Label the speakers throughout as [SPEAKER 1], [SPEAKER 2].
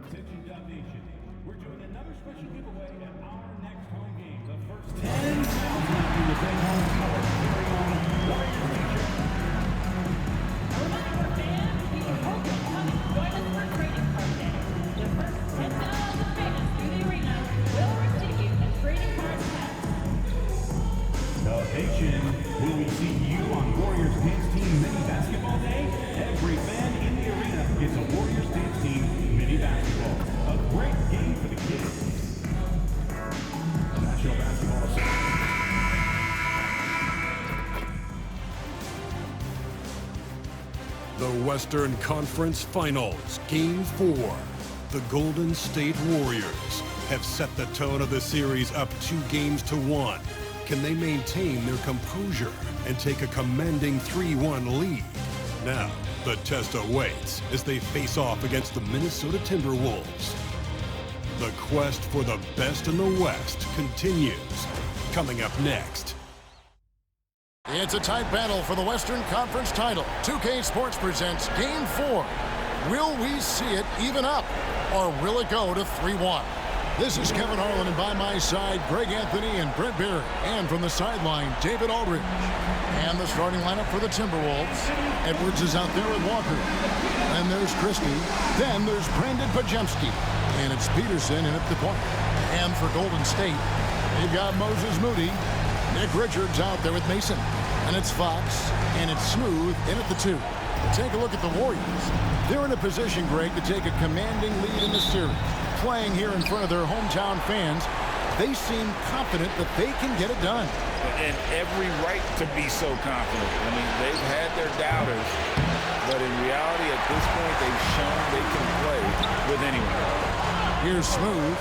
[SPEAKER 1] Attention Dub Nation, we're doing another special giveaway at our next home game. The first 10,000 to the big home color very own Warriors t-shirt.
[SPEAKER 2] Remember fans, we hope you'll come and join us for Trading Card Day. The first 10,000 fans through the arena will receive a trading card pack.
[SPEAKER 1] Dub Nation, will we see you on Warriors Dance Team Mini Basketball Day? Every fan in the arena gets a Warriors Dance Team Mini Basketball. A great game for the kids. National Basketball Association.
[SPEAKER 3] The Western Conference Finals, Game 4. The Golden State Warriors have set the tone of the series up 2-1. Can they maintain their composure and take a commanding 3-1 lead? Now, the test awaits as they face off against the Minnesota Timberwolves. The quest for the best in the West continues. Coming up next.
[SPEAKER 4] It's a tight battle for the Western Conference title. 2K Sports presents Game 4. Will we see it even up, or will it go to 3-1? This is Kevin Harlan, and by my side, Greg Anthony and Brent Barry. And from the sideline, David Aldridge. And the starting lineup for the Timberwolves. Edwards is out there with Walker. Then there's Christie. Then there's Brandon Pajemski. And it's Peterson in at the point. And for Golden State, they've got Moses Moody. Nick Richards out there with Mason. And it's Fox. And it's Smooth in at the 2. Take a look at the Warriors. They're in a position, Greg, to take a commanding lead in the series. Playing here in front of their hometown fans, they seem confident that they can get it done.
[SPEAKER 5] And every right to be so confident. I mean, they've had their doubters, but in reality, at this point, they've shown they can play with anyone.
[SPEAKER 4] Here's Smooth.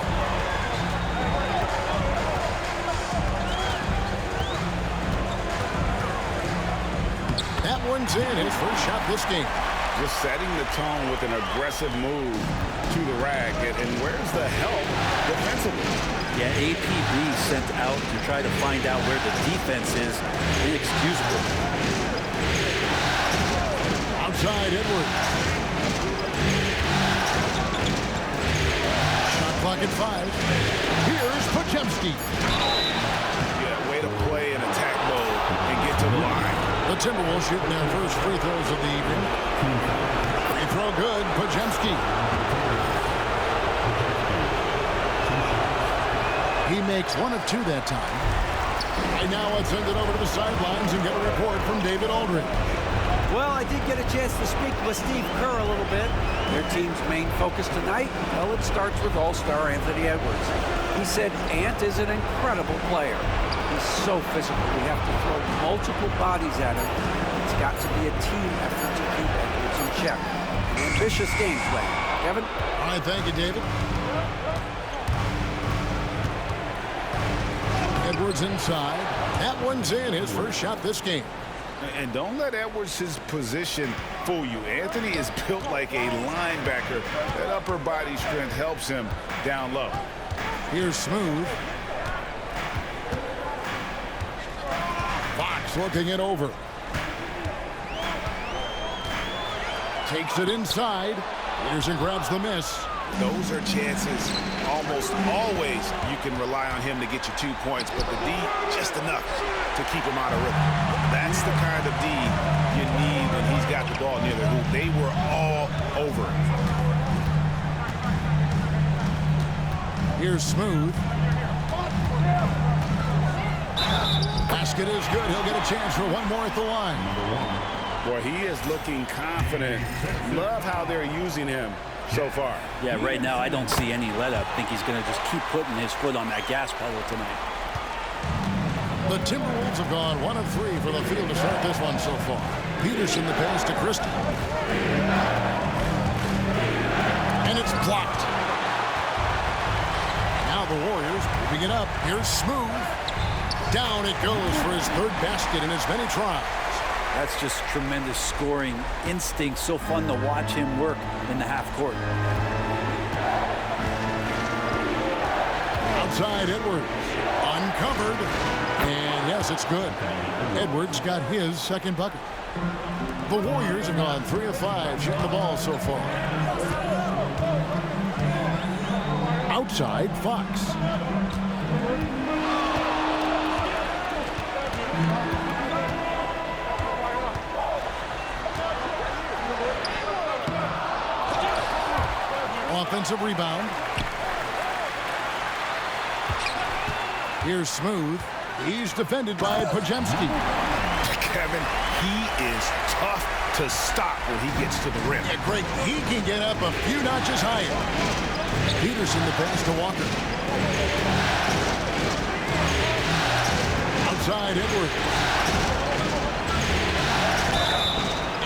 [SPEAKER 4] That one's in, his first shot this game.
[SPEAKER 5] Just setting the tone with an aggressive move to the rack. And where's the help defensively?
[SPEAKER 6] Yeah, APB sent out to try to find out where the defense is. Inexcusable.
[SPEAKER 4] Outside Edwards. Shot clock at 5. Here's Pajemski.
[SPEAKER 5] Yeah, way to play in attack mode and get to the line.
[SPEAKER 4] The Timberwolves shooting their first free throws of the evening. Free throw good, Pajemski. He makes 1 of 2 that time. And now let's send it over to the sidelines and get a report from David Aldridge.
[SPEAKER 6] Well, I did get a chance to speak with Steve Kerr a little bit. Their team's main focus tonight, well, it starts with All-Star Anthony Edwards. He said Ant is an incredible player. He's so physical. We have to throw multiple bodies at him. It's got to be a team effort to keep Edwards in check. An ambitious game plan. Kevin?
[SPEAKER 4] All right, thank you, David. Edwards inside. That one's in, his first shot this game.
[SPEAKER 5] And don't let Edwards' position fool you. Anthony is built like a linebacker. That upper body strength helps him down low.
[SPEAKER 4] Here's Smooth. Fox looking it over. Takes it inside. Peterson grabs the miss.
[SPEAKER 5] Those are chances almost always you can rely on him to get you 2 points, but the D, just enough to keep him out of rhythm. That's the kind of D you need when he's got the ball near the hoop. They were all over it.
[SPEAKER 4] Here's Smooth. Basket is good. He'll get a chance for 1 more at the line.
[SPEAKER 5] Boy, he is looking confident. Love how they're using him so far.
[SPEAKER 6] Yeah, right now I don't see any let up. I think he's going to just keep putting his foot on that gas pedal tonight.
[SPEAKER 4] The Timberwolves have gone 1 of 3 for the field to start this one so far. Peterson the pass to Christie. And it's blocked. Now the Warriors moving it up. Here's Smooth. Down it goes for his 3rd basket in as many tries.
[SPEAKER 6] That's just tremendous scoring instinct. So fun to watch him work in the half court.
[SPEAKER 4] Outside Edwards. Uncovered. And yes, it's good. Edwards got his 2nd bucket. The Warriors have gone 3 of 5 shooting the ball so far. Outside, Fox. Offensive rebound. Here's Smooth. He's defended by Podziemski.
[SPEAKER 5] Kevin, he is tough to stop when he gets to the rim.
[SPEAKER 4] Yeah, Greg, he can get up a few notches higher. Peterson the pass to Walker. Outside, Edwards.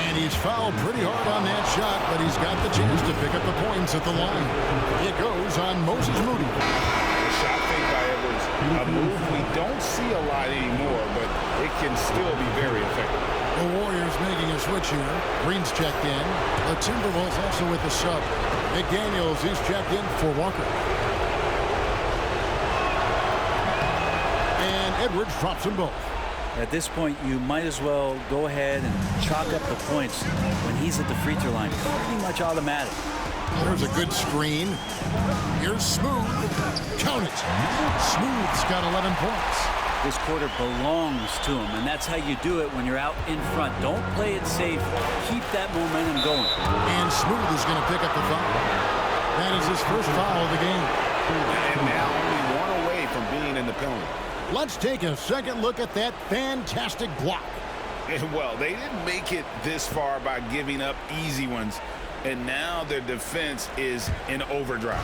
[SPEAKER 4] And he's fouled pretty hard on that shot, but he's got the chance to pick up the points at the line. It goes on Moses Moody.
[SPEAKER 5] Shot fake by Edwards. A move we don't see a lot anymore, but it can still be very effective.
[SPEAKER 4] The Warriors making a switch here. Green's checked in. The Timberwolves also with the sub. McDaniels is checked in for Walker. And Edwards drops them both.
[SPEAKER 6] At this point, you might as well go ahead and chalk up the points when he's at the free throw line. Pretty much automatic.
[SPEAKER 4] There's a good screen. Here's Smooth. Count it. Smooth's got 11 points.
[SPEAKER 6] This quarter belongs to him, and that's how you do it when you're out in front. Don't play it safe. Keep that momentum going.
[SPEAKER 4] And Smooth is going to pick up the foul. That is his first foul of the game.
[SPEAKER 5] And now only one away from being in the penalty.
[SPEAKER 4] Let's take a second look at that fantastic block.
[SPEAKER 5] And well, they didn't make it this far by giving up easy ones. And now their defense is in overdrive.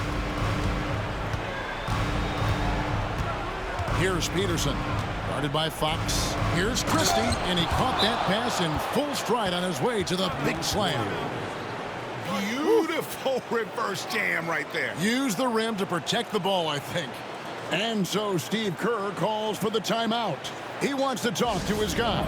[SPEAKER 4] Here's Peterson, guarded by Fox. Here's Christie, and he caught that pass in full stride on his way to the big slam.
[SPEAKER 5] Beautiful reverse jam right there.
[SPEAKER 4] Use the rim to protect the ball, I think. And so Steve Kerr calls for the timeout. He wants to talk to his guys.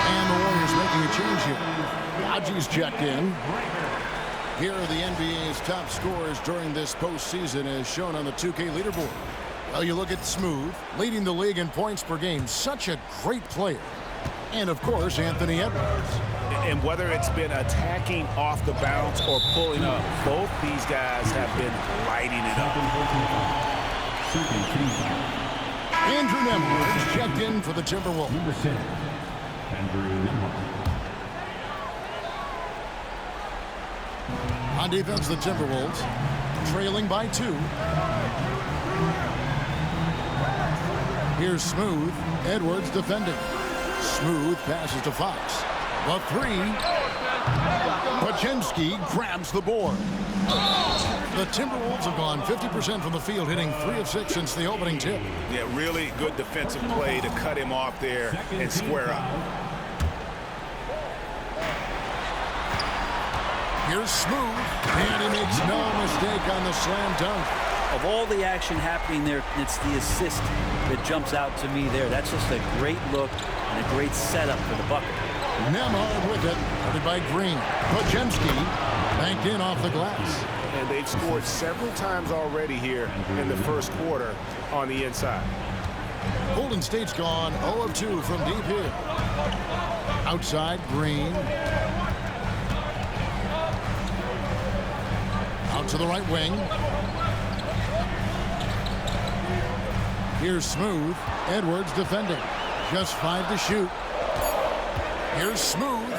[SPEAKER 4] And the Warriors making a change here. Raji's checked in. Here are the NBA's top scorers during this postseason as shown on the 2K leaderboard. Well, you look at Smooth, leading the league in points per game. Such a great player. And, of course, Anthony Edwards.
[SPEAKER 5] And whether it's been attacking off the bounce or pulling up, both these guys have been lighting it up.
[SPEAKER 4] Andrew Nembhard is checked in for the Timberwolves.
[SPEAKER 1] Number 10, Andrew Nembhard.
[SPEAKER 4] On defense, the Timberwolves trailing by 2. Here's Smooth. Edwards defending. Smooth passes to Fox. The 3. Podziemski grabs the board. The Timberwolves have gone 50% from the field, hitting 3 of 6 since the opening tip.
[SPEAKER 5] Yeah, really good defensive play to cut him off there and square up.
[SPEAKER 4] Here's Smooth, and he makes no mistake on the slam dunk.
[SPEAKER 6] Of all the action happening there, it's the assist that jumps out to me there. That's just a great look and a great setup for the bucket.
[SPEAKER 4] Nembhard with it, guarded by Green. Podziemski banked in off the glass.
[SPEAKER 5] And they've scored several times already here in the first quarter on the inside.
[SPEAKER 4] Golden State's gone 0 of 2 from deep here. Outside, Green. Out to the right wing. Here's Smooth. Edwards defending. Just 5 to shoot. Here's Smooth.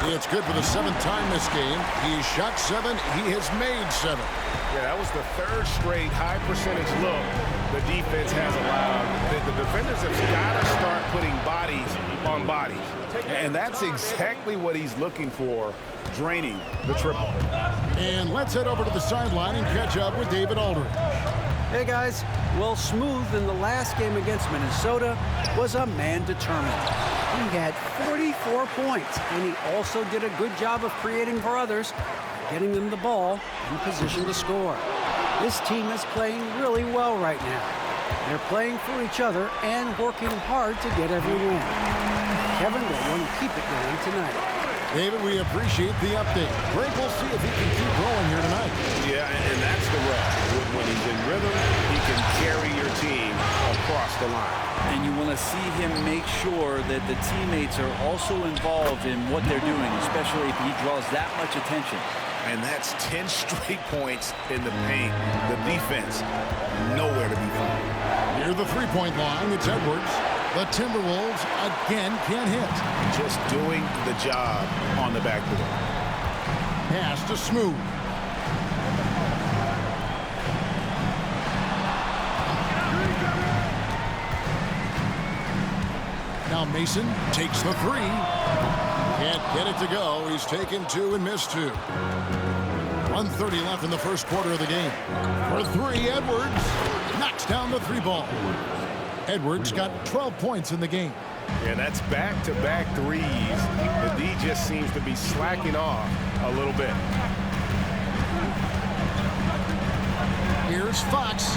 [SPEAKER 4] It's good for the 7th time this game. He's shot 7. He has made 7.
[SPEAKER 5] Yeah, that was the 3rd straight high percentage look the defense has allowed. The defenders have got to start putting bodies on bodies. And that's exactly what he's looking for, draining the triple.
[SPEAKER 4] And let's head over to the sideline and catch up with David Aldridge.
[SPEAKER 6] Hey, guys. Well, Smooth in the last game against Minnesota was a man determined. He had 44 points, and he also did a good job of creating for others, getting them the ball in position to score. This team is playing really well right now. They're playing for each other and working hard to get every win. Kevin will want to keep it going tonight.
[SPEAKER 4] David, we appreciate the update. Greg, we'll see if he can keep rolling here tonight.
[SPEAKER 5] Yeah, and that's the rub. When he's in rhythm, he can carry your team across the the line.
[SPEAKER 6] And you want to see him make sure that the teammates are also involved in what they're doing, especially if he draws that much attention.
[SPEAKER 5] And that's 10 straight points in the paint. The defense, nowhere to be found.
[SPEAKER 4] Near the three-point line, it's Edwards. The Timberwolves again can't hit.
[SPEAKER 5] Just doing the job on the backboard.
[SPEAKER 4] Pass to Smooth. Now Mason takes the three. Can't get it to go. He's taken two and missed two. 1:30 left in the first quarter of the game. For three, Edwards knocks down the three ball. Edwards got 12 points in the game.
[SPEAKER 5] Yeah, that's back-to-back threes. The D just seems to be slacking off a little bit.
[SPEAKER 4] Here's Fox.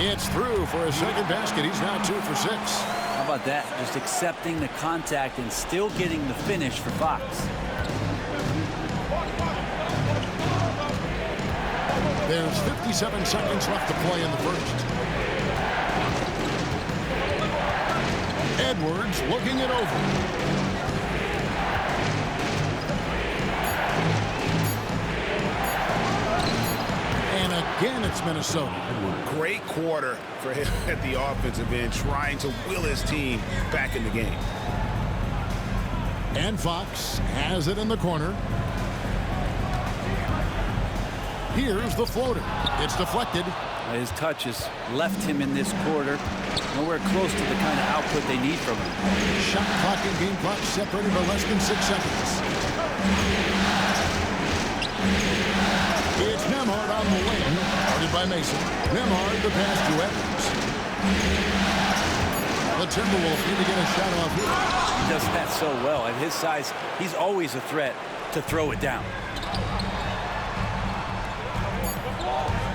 [SPEAKER 4] It's through for a second basket. He's now 2 for 6.
[SPEAKER 6] How about that? Just accepting the contact and still getting the finish for Fox.
[SPEAKER 4] There's 57 seconds left to play in the first. Edwards looking it over. And again, it's Minnesota.
[SPEAKER 5] Great quarter for him at the offensive end, trying to will his team back in the game.
[SPEAKER 4] And Fox has it in the corner. Here's the floater. It's deflected.
[SPEAKER 6] His touch has left him in this quarter. Nowhere close to the kind of output they need from him.
[SPEAKER 4] Shot clock and game clock separated by less than 6 seconds. It's Nembhard on the wing. Guarded by Mason. Nembhard the pass to Edwards. The Timberwolves need to get a shot off here.
[SPEAKER 6] He does that so well. At his size, he's always a threat to throw it down.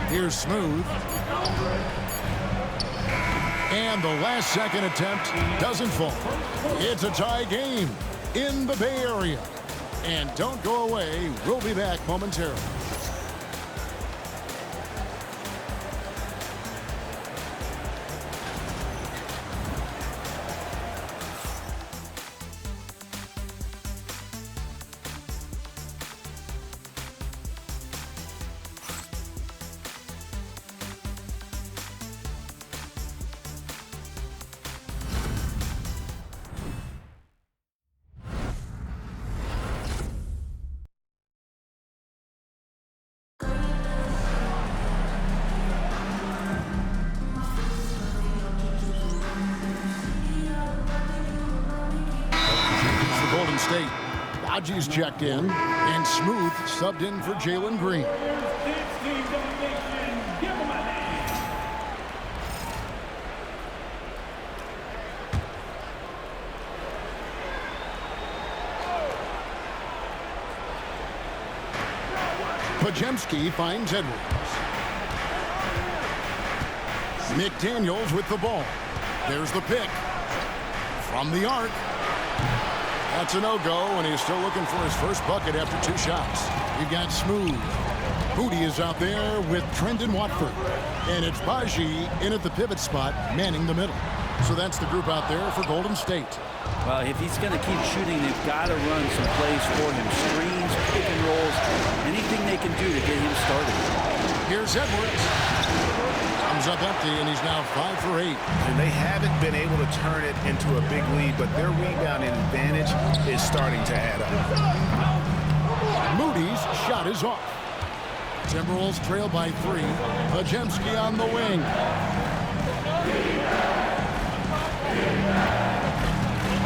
[SPEAKER 4] Here's Smooth. And the last second attempt doesn't fall. It's a tie game in the Bay Area. And don't go away. We'll be back momentarily. State. Lodge's checked in, and Smooth subbed in for Jalen Green. Podziemski finds Edwards. McDaniels with the ball. There's the pick. From the arc. That's a no-go, and he's still looking for his first bucket after 2 shots. You've got Smooth. Booty is out there with Trendon Watford. And it's Baji in at the pivot spot, manning the middle. So that's the group out there for Golden State.
[SPEAKER 6] Well, if he's going to keep shooting, they've got to run some plays for him. Screens, pick and rolls, anything they can do to get him started.
[SPEAKER 4] Here's Edwards. Comes up empty, and he's now 5 for 8.
[SPEAKER 5] And they haven't been able to turn it into a big lead, but their rebounding advantage is starting to add up.
[SPEAKER 4] Moody's shot is off. Timberwolves trail by 3. Podziemski on the wing.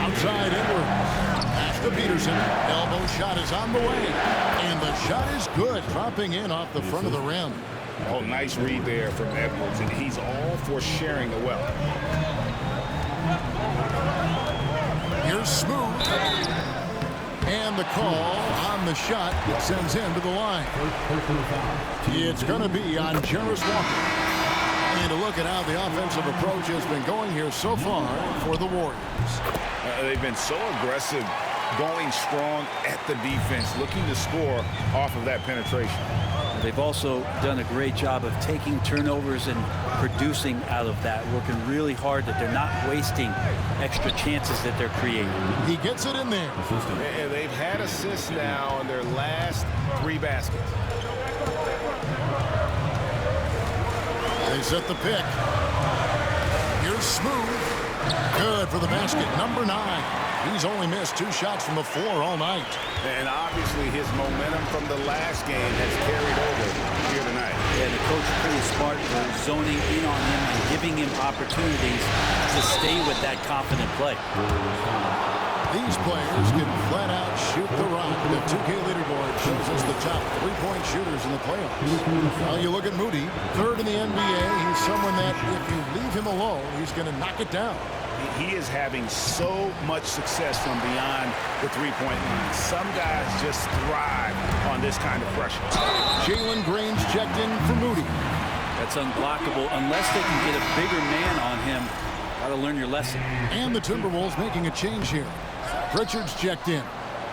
[SPEAKER 4] Outside Edwards. Pass to Peterson. Elbow shot is on the way. And the shot is good. Dropping in off the front of the rim.
[SPEAKER 5] Oh, nice read there from Edwards, and he's all for sharing the wealth.
[SPEAKER 4] Here's Smooth. And the call on the shot that sends him to the line. It's going to be on Jarace Walker. And to look at how the offensive approach has been going here so far for the Warriors.
[SPEAKER 5] They've been so aggressive, going strong at the defense, looking to score off of that penetration.
[SPEAKER 6] They've also done a great job of taking turnovers and producing out of that, working really hard that they're not wasting extra chances that they're creating.
[SPEAKER 4] He gets it in there.
[SPEAKER 5] And they've had assists now on their last 3 baskets.
[SPEAKER 4] They set the pick. Here's Smooth. Good for the basket, number 9. He's only missed 2 shots from the floor all night.
[SPEAKER 5] And obviously his momentum from the last game has carried over here tonight.
[SPEAKER 6] Yeah, the coach is pretty smart for zoning in on him and giving him opportunities to stay with that confident play.
[SPEAKER 4] These players can flat out shoot the rock. The 2K leaderboard shows us the top 3-point shooters in the playoffs. Now you look at Moody, 3rd in the NBA. He's someone that if you leave him alone, he's going to knock it down.
[SPEAKER 5] He is having so much success from beyond the 3-point line. Some guys just thrive on this kind of pressure.
[SPEAKER 4] Jalen Green's checked in for Moody.
[SPEAKER 6] That's unblockable unless they can get a bigger man on him. Got to learn your lesson.
[SPEAKER 4] And the Timberwolves making a change here. Pritchard's checked in.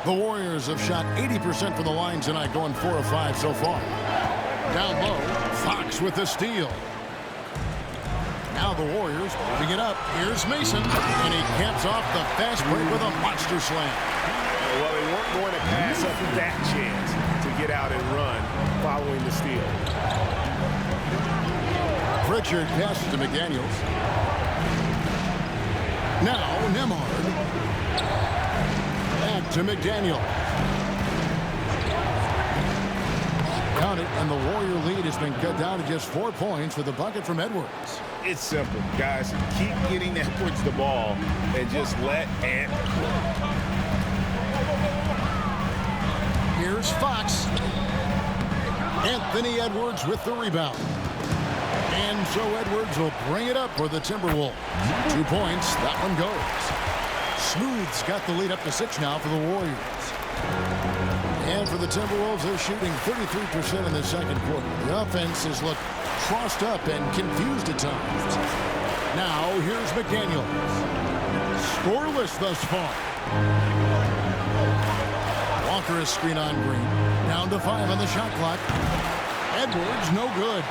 [SPEAKER 4] The Warriors have shot 80% from the line tonight, going 4 of 5 so far. Down low, Fox with the steal. Now the Warriors moving it up. Here's Mason, and he caps off the fast break with a monster slam.
[SPEAKER 5] Well, they weren't going to pass up that chance to get out and run following the steal.
[SPEAKER 4] Pritchard passes to McDaniels. Now Nembhard. Back to McDaniel. Count it, and the Warrior lead has been cut down to just 4 points with a bucket from Edwards.
[SPEAKER 5] It's simple, guys. Keep getting Edwards the ball and just let Ant.
[SPEAKER 4] Here's Fox. Anthony Edwards with the rebound. And so Edwards will bring it up for the Timberwolves. 2 points, that one goes. Smooth's got the lead up to 6 now for the Warriors. And for the Timberwolves, they're shooting 33% in the second quarter. The offense has looked crossed up and confused at times. Now here's McDaniels. Scoreless thus far. Walker is screen on Green. Down to 5 on the shot clock. Edwards, no good.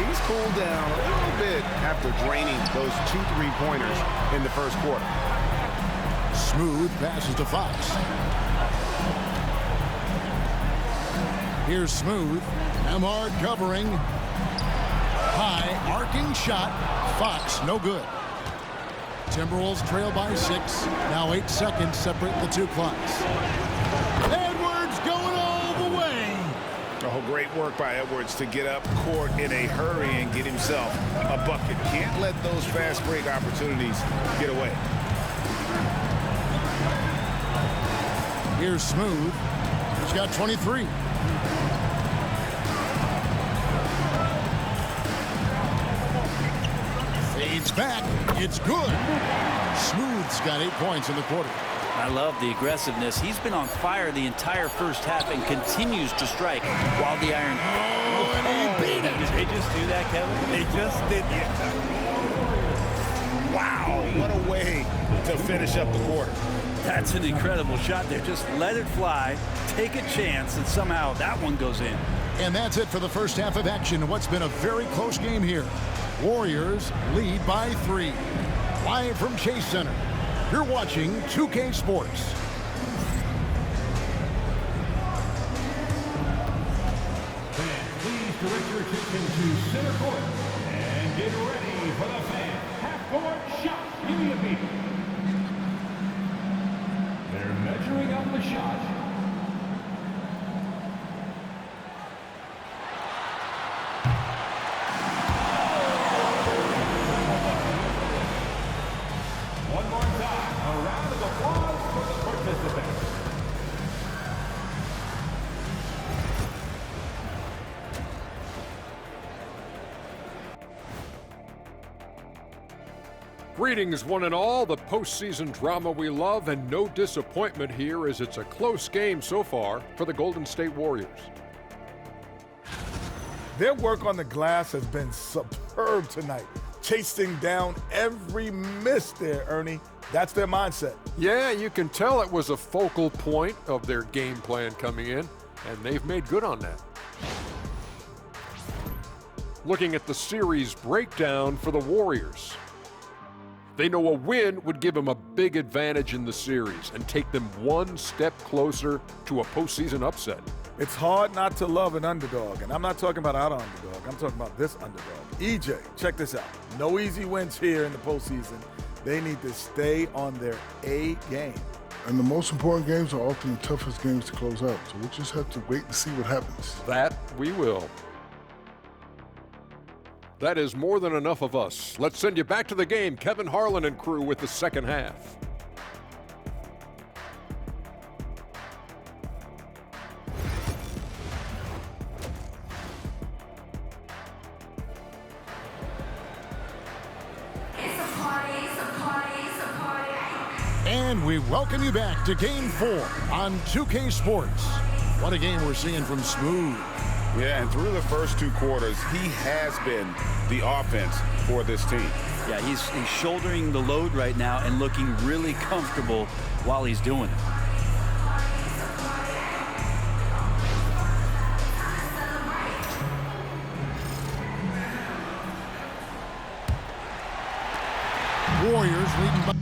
[SPEAKER 5] He's cooled down a little bit after draining those 2 3-pointers in the first quarter.
[SPEAKER 4] Smooth passes to Fox. Here's Smooth. Nembhard covering. High, arcing shot. Fox, no good. Timberwolves trail by 6. Now 8 seconds separate the 2 clocks. Edwards going all the way.
[SPEAKER 5] Oh, great work by Edwards to get up court in a hurry and get himself a bucket. Can't let those fast break opportunities get away.
[SPEAKER 4] Here's Smooth. He's got 23. Fades back. It's good. Smooth's got 8 points in the quarter.
[SPEAKER 6] I love the aggressiveness. He's been on fire the entire first half and continues to strike while the iron.
[SPEAKER 4] Oh, and he beat it.
[SPEAKER 6] Did they just do that, Kevin? They just did.
[SPEAKER 5] Wow, what a way to finish up the quarter.
[SPEAKER 6] That's an incredible shot there. Just let it fly, take a chance, and somehow that one goes in.
[SPEAKER 4] And that's it for the first half of action. What's been a very close game here. Warriors lead by 3. Live from Chase Center. You're watching 2K Sports.
[SPEAKER 1] Fans, please direct your attention to center court and get ready for the fan half-court shot. Give me a beat. They're measuring up the shot. One more time, a round of applause for the participants.
[SPEAKER 7] Greetings, one and all. The postseason drama we love, and no disappointment here as it's a close game so far for the Golden State Warriors.
[SPEAKER 8] Their work on the glass has been superb tonight, chasing down every miss there, Ernie. That's their mindset.
[SPEAKER 7] Yeah, you can tell it was a focal point of their game plan coming in, and they've made good on that. looking at the series breakdown for the Warriors. They know a win would give them a big advantage in the series and take them one step closer to a postseason upset.
[SPEAKER 8] It's hard not to love an underdog, and I'm not talking about our underdog. I'm talking about this underdog. EJ, check this out. No easy wins here in the postseason. They need to stay on their A game.
[SPEAKER 9] And the most important games are often the toughest games to close out, so we'll just have to wait and see what happens.
[SPEAKER 7] That we will. That is more than enough of us. Let's send you back to the game. Kevin Harlan and crew with the second half.
[SPEAKER 4] And we welcome you back to Game 4 on 2K Sports. What a game we're seeing from Smooth.
[SPEAKER 5] Yeah, and through the first 2 quarters, he has been the offense for this team.
[SPEAKER 10] Yeah, he's shouldering the load right now and looking really comfortable while he's doing it.
[SPEAKER 4] Warriors leading by...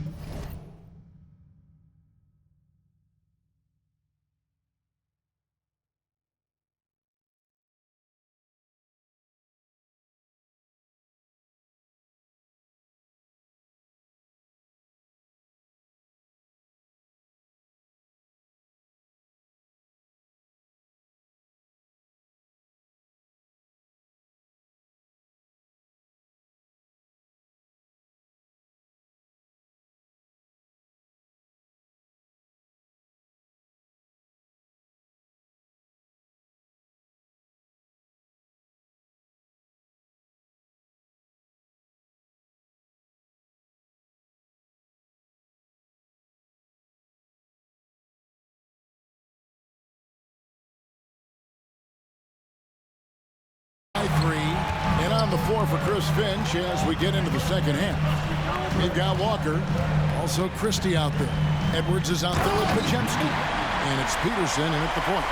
[SPEAKER 4] And on the floor for Chris Finch as we get into the second half. We've got Walker, also Christie out there. Edwards is out there with Podziemski. And it's Peterson in at the point.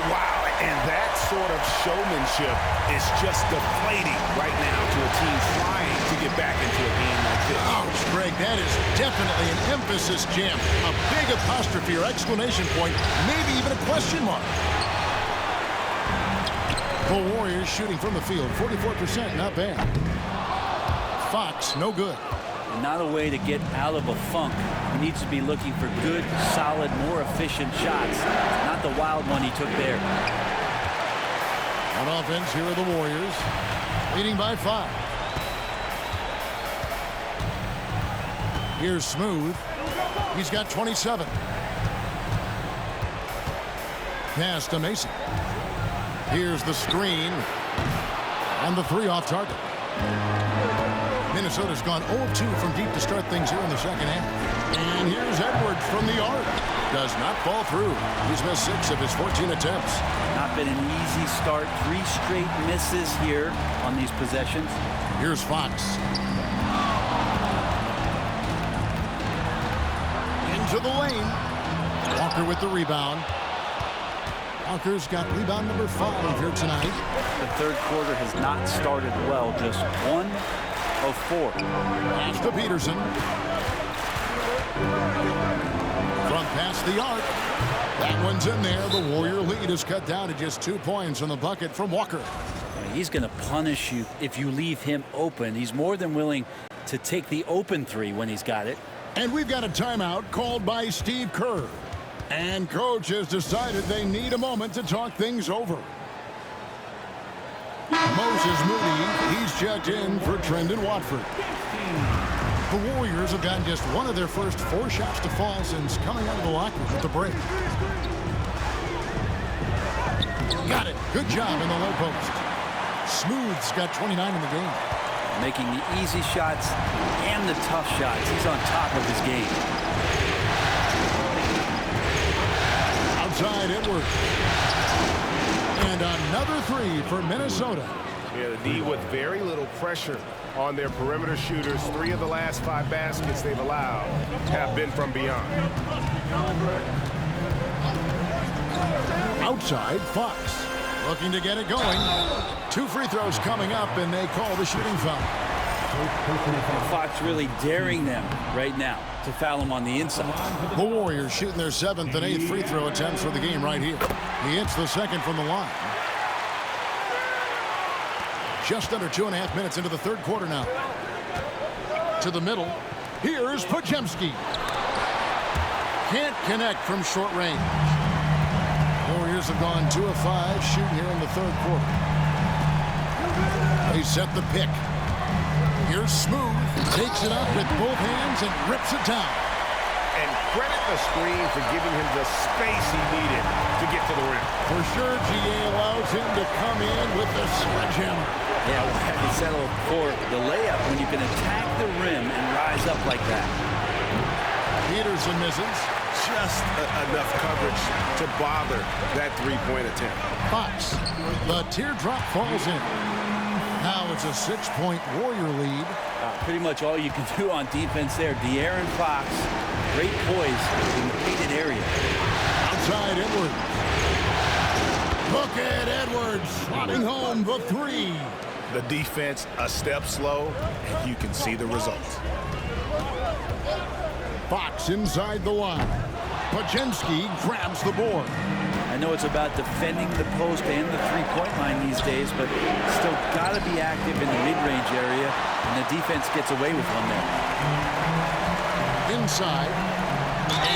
[SPEAKER 5] Wow, and that sort of showmanship is just deflating right now to a team trying to get back into a game like this.
[SPEAKER 4] Ouch, Greg, that is definitely an emphasis jam. A big apostrophe or exclamation point, maybe even a question mark. The Warriors shooting from the field, 44%, not bad. Fox, no good.
[SPEAKER 10] Not a way to get out of a funk. He needs to be looking for good, solid, more efficient shots. Not the wild one he took there.
[SPEAKER 4] On offense, here are the Warriors, leading by 5. Here's Smooth. He's got 27. Pass to Mason. Here's the screen. And the 3 off target. Minnesota's gone 0-2 from deep to start things here in the second half. And here's Edwards from the arc. Does not fall through. He's missed 6 of his 14 attempts.
[SPEAKER 10] Not been an easy start. 3 straight misses here on these possessions.
[SPEAKER 4] Here's Fox. Into the lane. Walker with the rebound. Walker's got rebound number 5 here tonight.
[SPEAKER 10] The third quarter has not started well. Just 1 of 4.
[SPEAKER 4] Pass to Peterson. Front past the arc. That one's in there. The Warrior lead is cut down to just 2 points on the bucket from Walker.
[SPEAKER 10] He's going to punish you if you leave him open. He's more than willing to take the open 3 when he's got it.
[SPEAKER 4] And we've got a timeout called by Steve Kerr. And coach has decided they need a moment to talk things over. Moses Moody, he's checked in for Trendon Watford. The Warriors have gotten just 1 of their first 4 shots to fall since coming out of the locker room at the break. Got it. Good job in the low post. Smooth's got 29 in the game.
[SPEAKER 10] Making the easy shots and the tough shots. He's on top of his game.
[SPEAKER 4] Outside Edwards. And another 3 for Minnesota.
[SPEAKER 5] Yeah, the D with very little pressure on their perimeter shooters. 3 of the last 5 baskets they've allowed have been from beyond.
[SPEAKER 4] Outside Fox. Looking to get it going. 2 free throws coming up, and they call the shooting foul.
[SPEAKER 10] Fox really daring them right now to foul him on the inside.
[SPEAKER 4] The Warriors shooting their 7th and 8th free throw attempts for the game right here. He hits the second from the line. Just under 2.5 minutes into the third quarter now. To the middle. Here's Podziemski. Can't connect from short range. Warriors have gone 2 of 5 shooting here in the third quarter. They set the pick. Here's Smooth. Takes it up with both hands and rips it down.
[SPEAKER 5] And credit the screen for giving him the space he needed to get to the rim.
[SPEAKER 4] For sure, GA allows him to come in with the sledgehammer.
[SPEAKER 10] Yeah, we'll have to settle for the layup when you can attack the rim and rise up like that.
[SPEAKER 4] Peterson misses.
[SPEAKER 5] Just enough coverage to bother that three-point attempt.
[SPEAKER 4] Fox. The teardrop falls in. Now it's a 6-point Warrior lead.
[SPEAKER 10] Pretty much all you can do on defense there. De'Aaron Fox, great poise in the painted area.
[SPEAKER 4] Outside Edwards. Look at Edwards slotting home the 3.
[SPEAKER 5] The defense a step slow, and you can see the results.
[SPEAKER 4] Fox inside the line. Podziemski grabs the board.
[SPEAKER 10] I know it's about defending the post and the three-point line these days, but still got to be active in the mid-range area, and the defense gets away with one there.
[SPEAKER 4] Inside,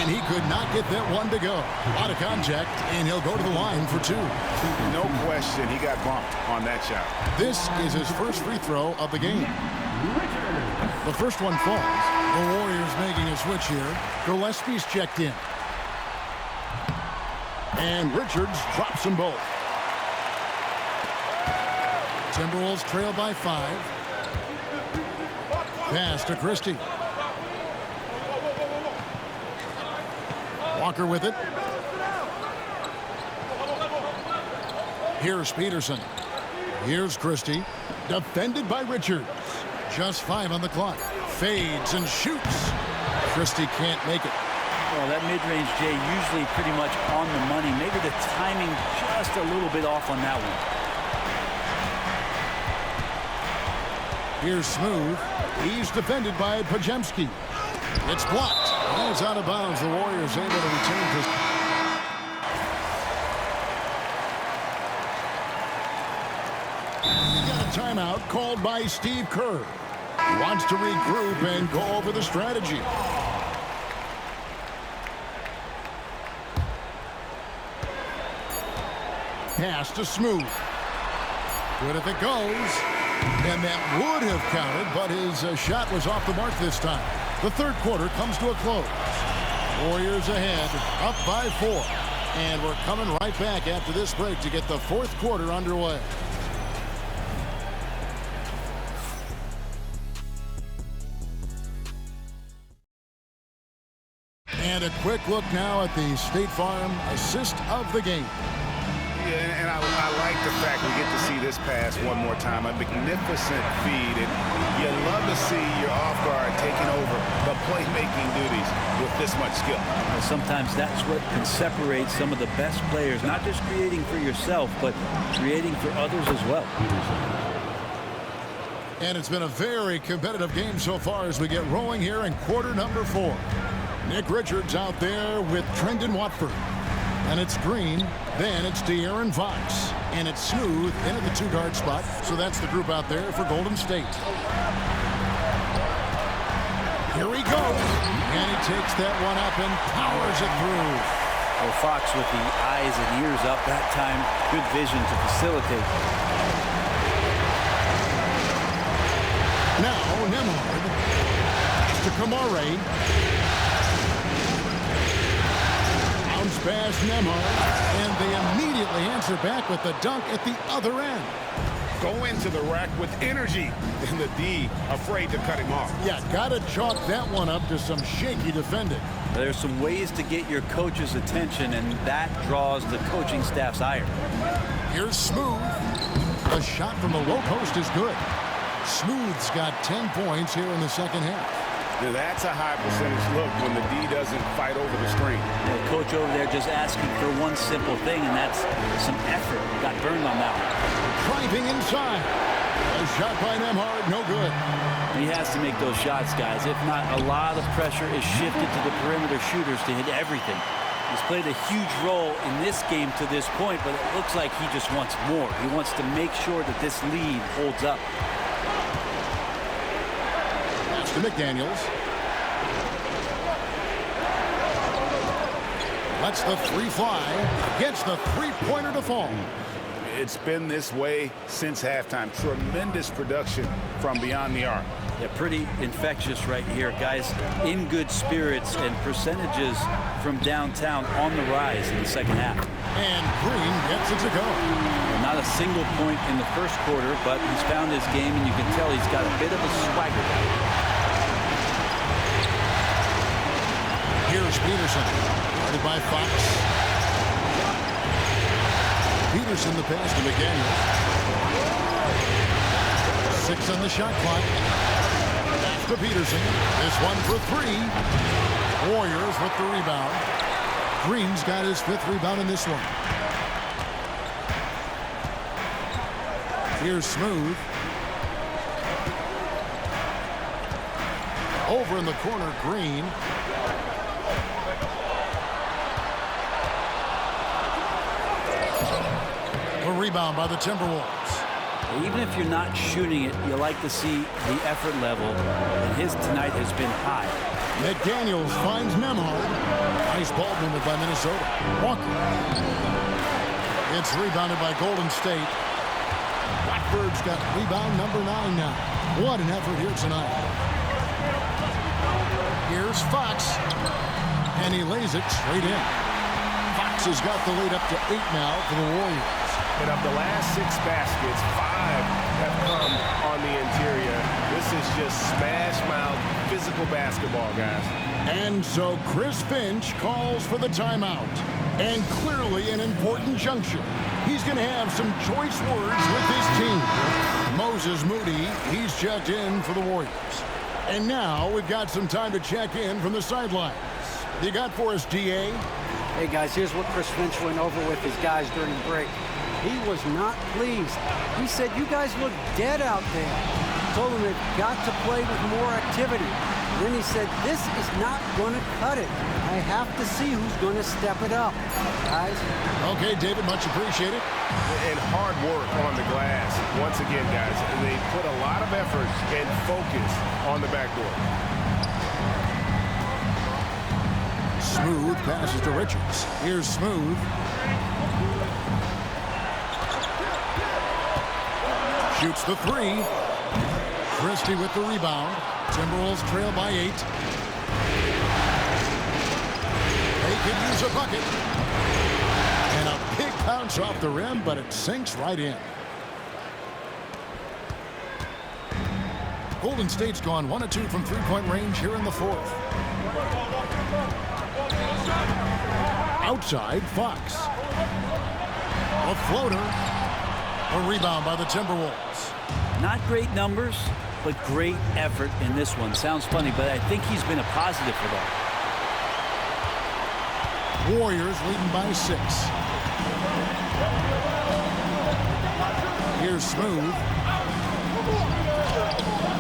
[SPEAKER 4] and he could not get that one to go. Out of contact, and he'll go to the line for 2.
[SPEAKER 5] No question, he got bumped on that shot.
[SPEAKER 4] This is his first free throw of the game. The first one falls. The Warriors making a switch here. Gillespie's checked in. And Richards drops them both. Timberwolves trail by 5. Pass to Christie. Walker with it. Here's Peterson. Here's Christie. Defended by Richards. Just 5 on the clock. Fades and shoots. Christie can't make it.
[SPEAKER 10] Well, that mid-range, Jay, usually pretty much on the money. Maybe the timing just a little bit off on that one.
[SPEAKER 4] Here's Smooth. He's defended by Podziemski. It's blocked. And it's out of bounds. The Warriors able to retain this. Got a timeout called by Steve Kerr. He wants to regroup and go over the strategy. Pass to Smooth. Good if it goes. And that would have counted, but his shot was off the mark this time. The third quarter comes to a close. Warriors ahead, up by 4. And we're coming right back after this break to get the fourth quarter underway. And a quick look now at the State Farm assist of the game.
[SPEAKER 5] Yeah, and I like the fact we get to see this pass one more time. A magnificent feed, and you love to see your off guard taking over the playmaking duties with this much skill.
[SPEAKER 10] Well, sometimes that's what can separate some of the best players, not just creating for yourself, but creating for others as well.
[SPEAKER 4] And it's been a very competitive game so far as we get rolling here in quarter number 4. Nick Richards out there with Trendon Watford. And it's Green, then it's De'Aaron Fox. And it's Smooth in at the 2-guard spot. So that's the group out there for Golden State. Here he goes. And he takes that one up and powers it through.
[SPEAKER 10] Well, Fox with the eyes and ears up that time. Good vision to facilitate.
[SPEAKER 4] Now Nembhard. To Kamare. Pass Nembhard, and they immediately answer back with the dunk at the other end.
[SPEAKER 5] Go into the rack with energy, and the D afraid to cut him off.
[SPEAKER 4] Yeah, gotta chalk that one up to some shaky defending.
[SPEAKER 10] There's some ways to get your coach's attention, and that draws the coaching staff's ire.
[SPEAKER 4] Here's Smooth. The shot from the low post is good. Smooth's got 10 points here in the second half.
[SPEAKER 5] Now that's a high percentage look when the D doesn't fight over the screen.
[SPEAKER 10] The coach over there just asking for one simple thing, and that's some effort. Got burned on that one.
[SPEAKER 4] Driving inside. A shot by Nembhard, no good.
[SPEAKER 10] He has to make those shots, guys. If not, a lot of pressure is shifted to the perimeter shooters to hit everything. He's played a huge role in this game to this point, but it looks like he just wants more. He wants to make sure that this lead holds up.
[SPEAKER 4] That's to McDaniels. Lets the three fly. Gets the three-pointer to fall.
[SPEAKER 5] It's been this way since halftime. Tremendous production from beyond the arc.
[SPEAKER 10] Yeah, pretty infectious right here. Guys in good spirits and percentages from downtown on the rise in the second half.
[SPEAKER 4] And Green gets it to go.
[SPEAKER 10] Not a single point in the first quarter, but he's found his game, and you can tell he's got a bit of a swagger.
[SPEAKER 4] Here's Peterson. Guarded by Fox. Peterson the pass to McDaniels. 6 on the shot clock. Back to Peterson. This one for 3. Warriors with the rebound. Green's got his 5th rebound in this one. Here's Smooth. Over in the corner, Green. A rebound by the Timberwolves.
[SPEAKER 10] Even if you're not shooting it, you like to see the effort level, and his tonight has been high.
[SPEAKER 4] McDaniels finds Nembhard. Nice ball movement by Minnesota. Walker. It's rebounded by Golden State. Blackbird's got rebound number 9 now. What an effort here tonight. Here's Fox. And he lays it straight in. Fox has got the lead up to 8 now for the Warriors.
[SPEAKER 5] And of the last 6 baskets, 5 have come on the interior. This is just smash-mouth physical basketball, guys.
[SPEAKER 4] And so Chris Finch calls for the timeout. And clearly an important juncture. He's going to have some choice words with his team. Moses Moody, he's checked in for the Warriors. And now we've got some time to check in from the sidelines. You got for us, DA?
[SPEAKER 6] Hey, guys, here's what Chris Finch went over with his guys during the break. He was not pleased. He said, you guys look dead out there. Told them they've got to play with more activity. And then he said, this is not going to cut it. I have to see who's going to step it up, guys.
[SPEAKER 4] Okay, David, much appreciated.
[SPEAKER 5] And hard work on the glass. Once again, guys, they put a lot of effort and focus on the backdoor.
[SPEAKER 4] Smooth passes to Richards. Here's Smooth. Shoots the 3. Christie with the rebound. Timberwolves trail by 8. They could use a bucket. And a big bounce off the rim, but it sinks right in. Golden State's gone 1 of 2 from three-point range here in the 4th. Outside, Fox. A floater. A rebound by the Timberwolves.
[SPEAKER 10] Not great numbers, but great effort in this one. Sounds funny, but I think he's been a positive for them.
[SPEAKER 4] Warriors leading by 6. Here's Smooth.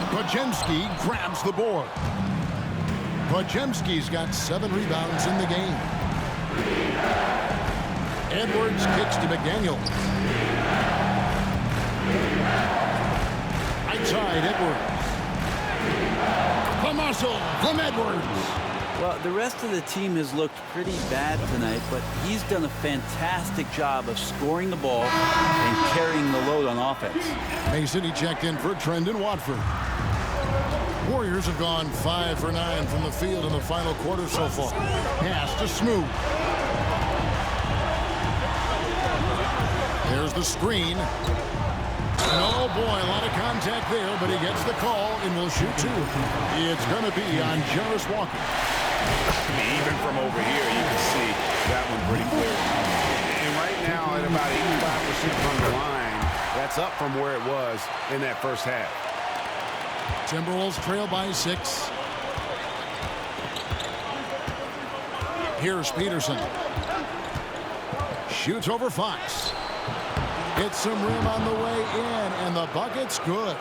[SPEAKER 4] Podziemski grabs the board. Podziemski's got 7 rebounds in the game. Edwards kicks to McDaniels. Outside, Edwards. The muscle from Edwards.
[SPEAKER 10] Well, the rest of the team has looked pretty bad tonight, but he's done a fantastic job of scoring the ball and carrying the load on offense.
[SPEAKER 4] Mason, he checked in for Trendon Watford. Warriors have gone 5 for 9 from the field in the final quarter so far. Pass to Smooth. There's the screen. And oh boy, a lot of contact there, but he gets the call and will shoot 2. It's going to be on Jarris Walker.
[SPEAKER 5] Even from over here, you can see that one pretty clear. And right now, at about 85% from the line, that's up from where it was in that first half.
[SPEAKER 4] Timberwolves trail by 6. Here's Peterson. Shoots over Fox. Hits some rim on the way in, and the bucket's good.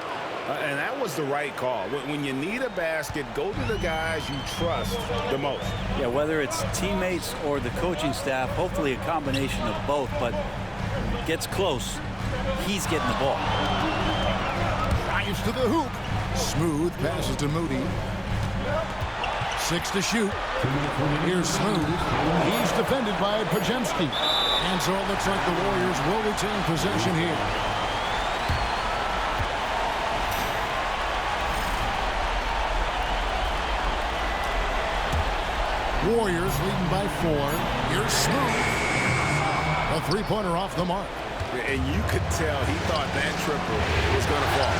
[SPEAKER 5] And that was the right call. When you need a basket, go to the guys you trust the most.
[SPEAKER 10] Yeah, whether it's teammates or the coaching staff, hopefully a combination of both, but gets close, he's getting the ball.
[SPEAKER 4] Drives to the hoop. Smooth passes to Moody. 6 to shoot. Here's Smooth. He's defended by Podziemski. And so it looks like the Warriors will retain possession here. Warriors leading by 4. Here's Smooth. A three-pointer off the mark.
[SPEAKER 5] And you could tell he thought that triple was going to fall.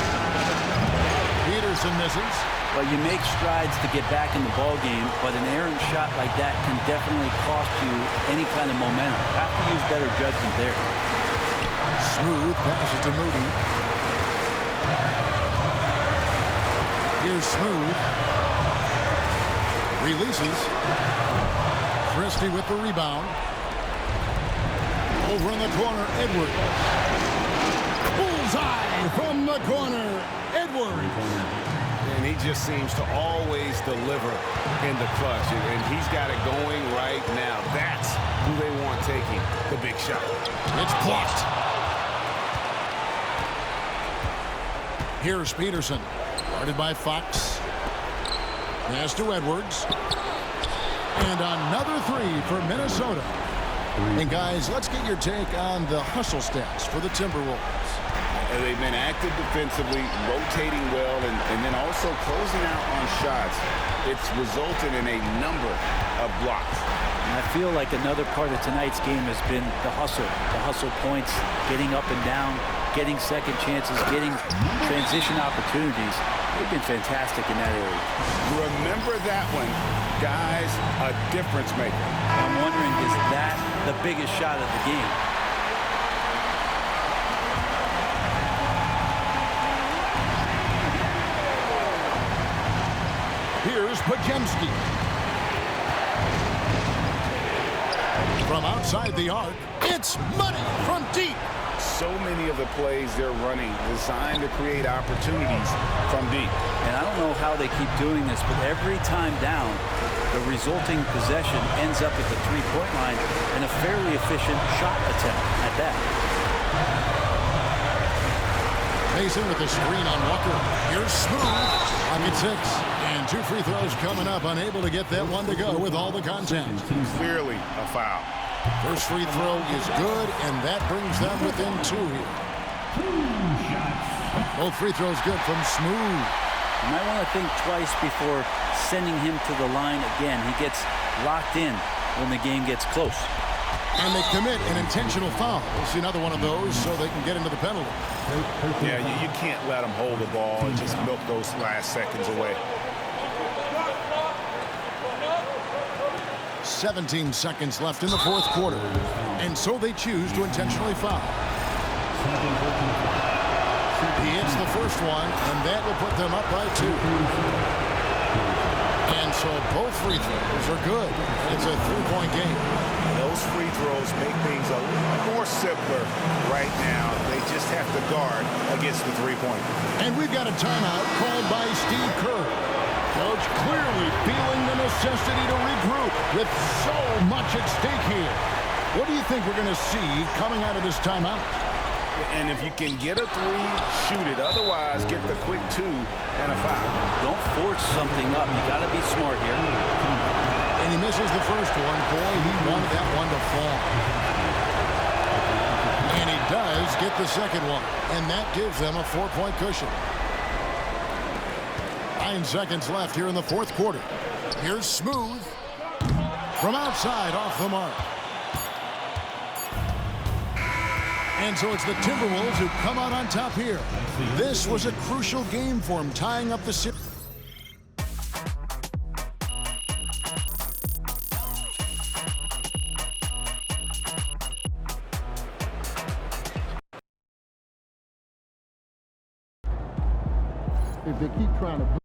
[SPEAKER 4] Peterson misses.
[SPEAKER 10] Well, you make strides to get back in the ball game, but an errant shot like that can definitely cost you any kind of momentum. Have to use better judgment there.
[SPEAKER 4] Smooth passes to Moody. Here's Smooth. Releases. Christie with the rebound. Over in the corner, Edwards. Bullseye from the corner, Edwards.
[SPEAKER 5] And he just seems to always deliver in the clutch. And he's got it going right now. That's who they want taking the big shot.
[SPEAKER 4] It's blocked. Here's Peterson. Guarded by Fox. Pass to Edwards. And another three for Minnesota. And guys, let's get your take on the hustle stats for the Timberwolves.
[SPEAKER 5] And they've been active defensively, rotating well, and then also closing out on shots. It's resulted in a number of blocks.
[SPEAKER 10] And I feel like another part of tonight's game has been the hustle points, getting up and down, getting second chances, getting transition opportunities. They've been fantastic in that area.
[SPEAKER 5] Remember that one, guys, a difference maker.
[SPEAKER 10] I'm wondering, is that the biggest shot of the game?
[SPEAKER 4] Here's Podziemski. From outside the arc, it's money from deep.
[SPEAKER 5] So many of the plays they're running designed to create opportunities from deep.
[SPEAKER 10] And I don't know how they keep doing this, but every time down, the resulting possession ends up at the three-point line and a fairly efficient shot attempt at that.
[SPEAKER 4] Mason with the screen on Walker. Here's Smooth. Pocket 6. And 2 free throws coming up. Unable to get that one to go with all the contact.
[SPEAKER 5] Clearly a foul.
[SPEAKER 4] First free throw is good, and that brings them within 2 here. Both free throws good from Smooth.
[SPEAKER 10] You might want to think twice before sending him to the line again. He gets locked in when the game gets close.
[SPEAKER 4] And they commit an intentional foul. We'll see another one of those so they can get into the penalty.
[SPEAKER 5] Yeah, you can't let them hold the ball and just milk those last seconds away.
[SPEAKER 4] 17 seconds left in the fourth quarter. And so they choose to intentionally foul. He hits the first one, and that will put them up by 2. And so both free throws are good. It's a 3-point game.
[SPEAKER 5] Those free throws make things a little more simpler right now. They just have to guard against the three-point.
[SPEAKER 4] And we've got a timeout called by Steve Kerr. Coach clearly feeling the necessity to regroup with so much at stake here. What do you think we're going to see coming out of this timeout?
[SPEAKER 5] And if you can get a 3, shoot it. Otherwise, get the quick 2 and a foul.
[SPEAKER 10] Don't force something up. You got to be smart here.
[SPEAKER 4] And he misses the first one. Boy, he wanted that one to fall. And he does get the second one. And that gives them a 4-point cushion. 9 seconds left here in the fourth quarter. Here's Smooth. From outside, off the mark. And so it's the Timberwolves who come out on top here. This was a crucial game for them, tying up the series.
[SPEAKER 11] If they keep trying to